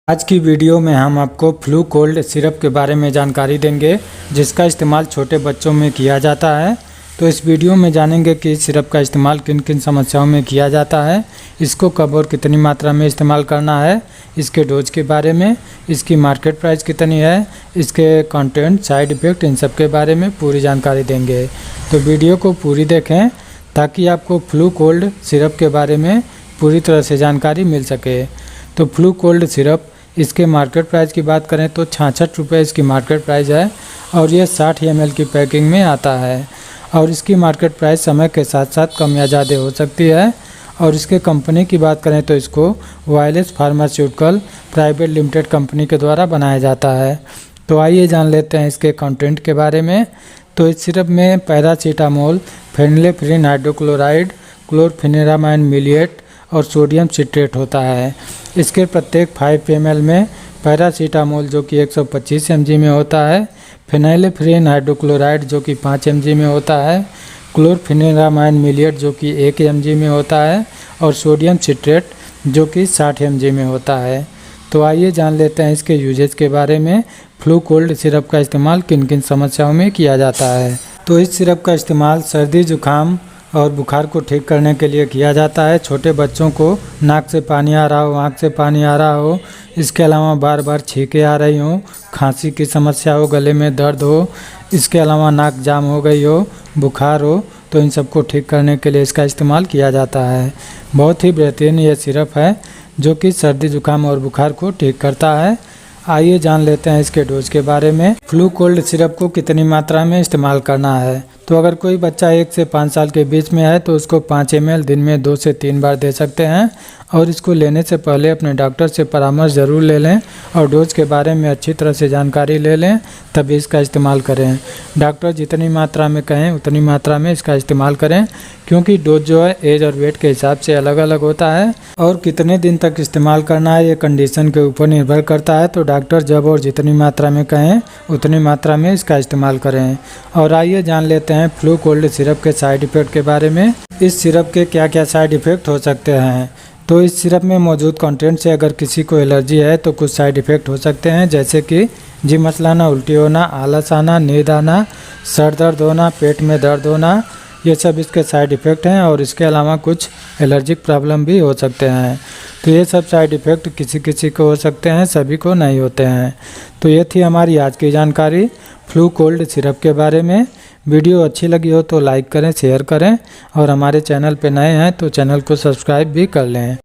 आज की वीडियो में हम आपको फ्लू कोल्ड सिरप के बारे में जानकारी देंगे, जिसका इस्तेमाल छोटे बच्चों में किया जाता है। तो इस वीडियो में जानेंगे कि इस सिरप का इस्तेमाल किन किन समस्याओं में किया जाता है, इसको कब और कितनी मात्रा में इस्तेमाल करना है, इसके डोज के बारे में, इसकी मार्केट प्राइस कितनी है, इसके कंटेंट, साइड इफ़ेक्ट, इन सब के बारे में पूरी जानकारी देंगे। तो वीडियो को पूरी देखें ताकि आपको फ्लू कोल्ड सिरप के बारे में पूरी तरह से जानकारी मिल सके। तो फ्लू कोल्ड सिरप, इसके मार्केट प्राइस की बात करें तो 66 रुपये इसकी मार्केट प्राइस है और ये 60 ml की पैकिंग में आता है। और इसकी मार्केट प्राइस समय के साथ साथ कम या ज़्यादा हो सकती है। और इसके कंपनी की बात करें तो इसको wireless pharmaceutical private limited company के द्वारा बनाया जाता है। तो आइए जान लेते हैं इसके कंटेंट के बारे में। तो इस सिरप में पैरासीटामोल, फेनिलेफ्रिन हाइड्रोक्लोराइड, क्लोरफेनेरामाइन मिलिएट और सोडियम सिट्रेट होता है। इसके प्रत्येक 5 ml में पैरासीटामोल जो कि 125 mg में होता है, फेनिलेफ्रिन हाइड्रोक्लोराइड जो कि 5 mg में होता है, क्लोरफेनेरामाइन मिलिएट जो कि 1 mg में होता है और सोडियम सिट्रेट जो कि 60 mg में होता है। तो आइए जान लेते हैं इसके यूजेज के बारे में। फ्लू कोल्ड सिरप का इस्तेमाल किन किन समस्याओं में किया जाता है। तो इस सिरप का इस्तेमाल सर्दी, जुकाम और बुखार को ठीक करने के लिए किया जाता है। छोटे बच्चों को नाक से पानी आ रहा हो, आँख से पानी आ रहा हो, इसके अलावा बार बार छींकें आ रही हो, खांसी की समस्या हो, गले में दर्द हो, इसके अलावा नाक जाम हो गई हो, बुखार हो, तो इन सबको ठीक करने के लिए इसका इस्तेमाल किया जाता है। बहुत ही बेहतरीन ये सिरप है जो कि सर्दी, जुकाम और बुखार को ठीक करता है। आइए जान लेते हैं इसके डोज के बारे में। फ्लू कोल्ड सिरप को कितनी मात्रा में इस्तेमाल करना है। तो अगर कोई बच्चा 1 से 5 साल के बीच में है तो उसको 5 ml दिन में 2 से 3 बार दे सकते हैं। और इसको लेने से पहले अपने डॉक्टर से परामर्श ज़रूर ले लें और डोज के बारे में अच्छी तरह से जानकारी ले लें, तभी इसका इस्तेमाल करें। डॉक्टर जितनी मात्रा में कहें उतनी मात्रा में इसका इस्तेमाल करें, क्योंकि डोज जो है एज और वेट के हिसाब से अलग अलग होता है। और कितने दिन तक इस्तेमाल करना है ये कंडीशन के ऊपर निर्भर करता है। तो डॉक्टर जब और जितनी मात्रा में कहें उतनी मात्रा में इसका इस्तेमाल करें। और आइए जान लेते हैं फ्लू कोल्ड सिरप के साइड इफ़ेक्ट के बारे में। इस सिरप के क्या क्या साइड इफ़ेक्ट हो सकते हैं। तो इस सिरप में मौजूद कंटेंट से अगर किसी को एलर्जी है तो कुछ साइड इफ़ेक्ट हो सकते हैं, जैसे कि जी मचलाना, उल्टी होना, आलस आना, नींद आना, सर दर्द होना, पेट में दर्द होना, ये सब इसके साइड इफ़ेक्ट हैं। और इसके अलावा कुछ एलर्जिक प्रॉब्लम भी हो सकते हैं। तो ये सब साइड इफ़ेक्ट किसी किसी को हो सकते हैं, सभी को नहीं होते हैं। तो ये थी हमारी आज की जानकारी फ्लू कोल्ड सिरप के बारे में। वीडियो अच्छी लगी हो तो लाइक करें, शेयर करें और हमारे चैनल पे नए हैं तो चैनल को सब्सक्राइब भी कर लें।